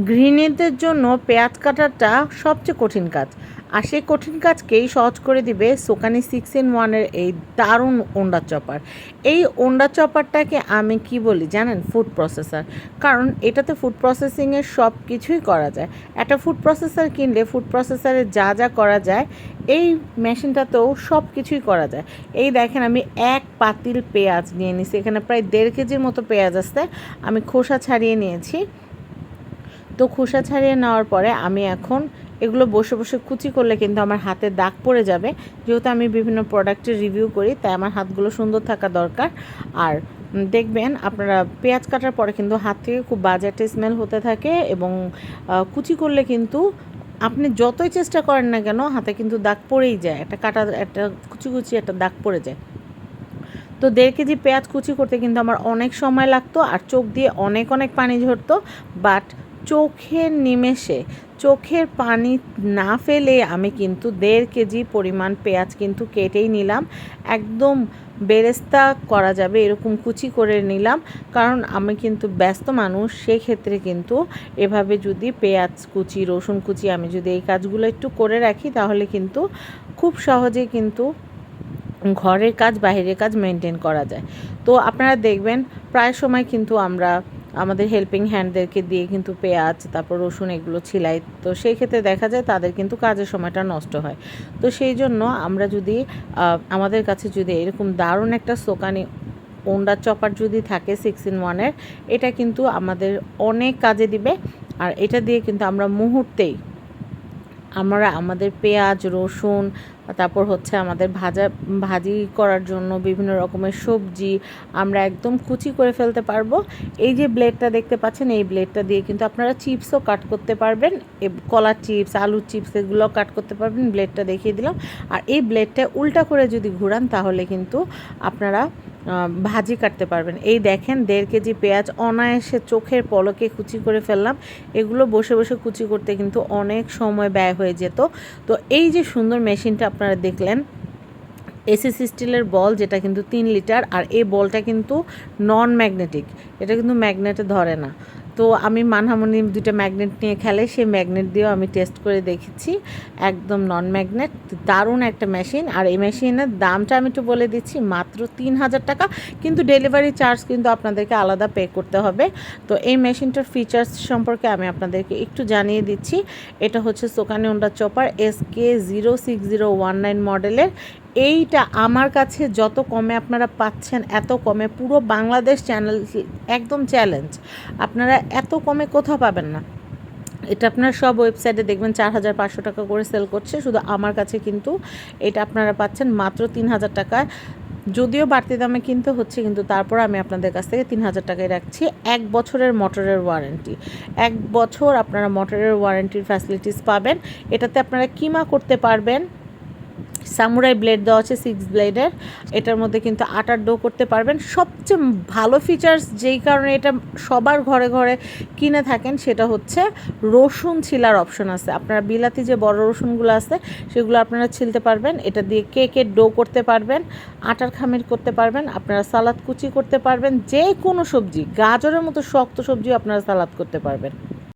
গৃহিণীদের জন্য পেঁয়াজ কাটাটা সবচেয়ে কঠিন কাজ, আর সেই কঠিন কাজকেই সহজ করে দিবে সোকানি 6-in-1-এর এই দারুণ ওন্ডা চপার। এই ওন্ডা চপারটাকে আমি কি বলি জানেন? Food processor. কারণ এটাতে ফুড প্রসেসিংয়ের সব কিছুই করা যায়। একটা ফুড প্রসেসর কিনলে ফুড প্রসেসরে যা যা করা যায় এই মেশিনটাতেও সব কিছুই করা যায়। এই দেখেন, আমি এক পাতিল পেঁয়াজ নিয়ে নিছি, এখানে প্রায় 1.5 কেজির মতো পেঁয়াজ আছে, আমি খোসা ছাড়িয়ে নিয়েছি। তো খোসা ছাড়িয়ে নেওয়ার পরে আমি এখন এগুলো বসে বসে কুচি করলে কিন্তু আমার হাতে দাগ পড়ে যাবে, যেহেতু আমি বিভিন্ন প্রোডাক্টের রিভিউ করি, তাই আমার হাতগুলো সুন্দর থাকা দরকার। আর দেখবেন আপনারা পেঁয়াজ কাটার পরে কিন্তু হাত থেকে খুব বাজে একটা স্মেল হতে থাকে, এবং কুচি করলে কিন্তু আপনি যতই চেষ্টা করেন না কেন হাতে কিন্তু দাগ পড়েই যায়, একটা কুচি কুচি একটা দাগ পড়ে যায়। তো 1.5 কেজি পেঁয়াজ কুচি করতে কিন্তু আমার অনেক সময় লাগতো, আর চোখ দিয়ে অনেক অনেক পানি ঝরতো। বাট চোখের নিমেষে, চোখের পানি না ফেলে আমি কিন্তু 1.5 কেজি পরিমাণ পেঁয়াজ কিন্তু কেটেই নিলাম। একদম বেরেস্তা করা যাবে এরকম কুচি করে নিলাম, কারণ আমি কিন্তু ব্যস্ত মানুষ। সেক্ষেত্রে কিন্তু এভাবে যদি পেঁয়াজ কুচি, রসুন কুচি, আমি যদি এই কাজগুলো একটু করে রাখি, তাহলে কিন্তু খুব সহজেই কিন্তু ঘরের কাজ বাইরের কাজ মেনটেন করা যায়। তো আপনারা দেখবেন প্রায় সময় কিন্তু আমরা আমাদের হেল্পিং হ্যান্ডদেরকে দিয়ে কিন্তু পেঁয়াজ, তারপর রসুন এগুলো ছিলাই, তো সেই ক্ষেত্রে দেখা যায় তাদের কিন্তু কাজের সময়টা নষ্ট হয়। তো সেই জন্য আমরা যদি আমাদের কাছে যদি এরকম দারুণ একটা সোকানি ওন্ডা চপার যদি থাকে 6-in-1-এর, এটা কিন্তু আমাদের অনেক কাজে দিবে। আর এটা দিয়ে কিন্তু আমরা মুহূর্তেই আমরা আমাদের পেঁয়াজ, রসুন, তারপর হচ্ছে আমাদের ভাজি করার জন্য বিভিন্ন রকমের সবজি আমরা একদম কুচি করে ফেলতে পারবো। এই যে ব্লেডটা দেখতে পাচ্ছেন, এই ব্লেডটা দিয়ে কিন্তু আপনারা চিপসও কাট করতে পারবেন, কলার চিপস, আলুর চিপস এগুলো কাট করতে পারবেন। ব্লেডটা দেখিয়ে দিলাম। আর এই ব্লেডটা উল্টা করে যদি ঘুরান, তাহলে কিন্তু আপনারা ভাজি কাটতে পারবেন। এই দেখেন 1.5 কেজি পেঁয়াজ অনায়াসে চোখের পলকে কুচি করে ফেললাম। এগুলো বসে বসে কুচি করতে কিন্তু অনেক সময় ব্যয় হয়ে যেত। তো এই যে সুন্দর মেশিনটা আপনারা দেখলেন, এসএস স্টিলের বল, যেটা কিন্তু 3 লিটার, আর এই বলটা কিন্তু নন ম্যাগনেটিক, এটা কিন্তু ম্যাগনেটে ধরে না। তো আমি মানহামনি 2টা ম্যাগনেট নিয়ে খেলে, সেই ম্যাগনেট দিয়েও আমি টেস্ট করে দেখেছি, একদম নন ম্যাগনেট। দারুণ একটা মেশিন। আর এই মেশিনের দামটা আমি একটু বলে দিচ্ছি, মাত্র 3,000 টাকা, কিন্তু ডেলিভারি চার্জ কিন্তু আপনাদেরকে আলাদা পে করতে হবে। তো এই মেশিনটার ফিচার্স সম্পর্কে আমি আপনাদেরকে একটু জানিয়ে দিচ্ছি। এটা হচ্ছে সোকানি ওন্ডা চপার SK06019 মডেলের। এইটা আমার কাছে যত কমে আপনারা পাচ্ছেন, এত কমে পুরো বাংলাদেশ চ্যানেল একদম চ্যালেঞ্জ, আপনারা এত কমে কোথাও পাবেন না। এটা আপনারা সব ওয়েবসাইটে দেখবেন 4,500 টাকা করে সেল করছে, শুধু আমার কাছে কিন্তু এটা আপনারা পাচ্ছেন মাত্র 3,000 টাকায়। যদিও বাড়তি দামে কিনতে হচ্ছে, কিন্তু তারপর আমি আপনাদের কাছ থেকে 3,000 টাকায় রাখছি। 1 বছরের মোটরের ওয়ারেন্টি, 1 বছর আপনারা মোটরের ওয়ারেন্টির ফ্যাসিলিটিস পাবেন। এটাতে আপনারা কিমা করতে পারবেন, সামুরাই ব্লেড দেওয়া আছে 6 ব্লেডের, এটার মধ্যে কিন্তু আটার ডো করতে পারবেন। সবচেয়ে ভালো ফিচার্স যেই কারণে এটা সবার ঘরে ঘরে কিনে থাকেন, সেটা হচ্ছে রসুন ছিলার অপশন আছে। আপনারা বিলাতি যে বড় রসুনগুলো আছে, সেগুলো আপনারা ছিলতে পারবেন। এটা দিয়ে কেকের ডো করতে পারবেন, আটার খামির করতে পারবেন, আপনারা সালাদ কুচি করতে পারবেন, যে কোনো সবজি, গাজরের মতো শক্ত সবজিও আপনারা সালাদ করতে পারবেন।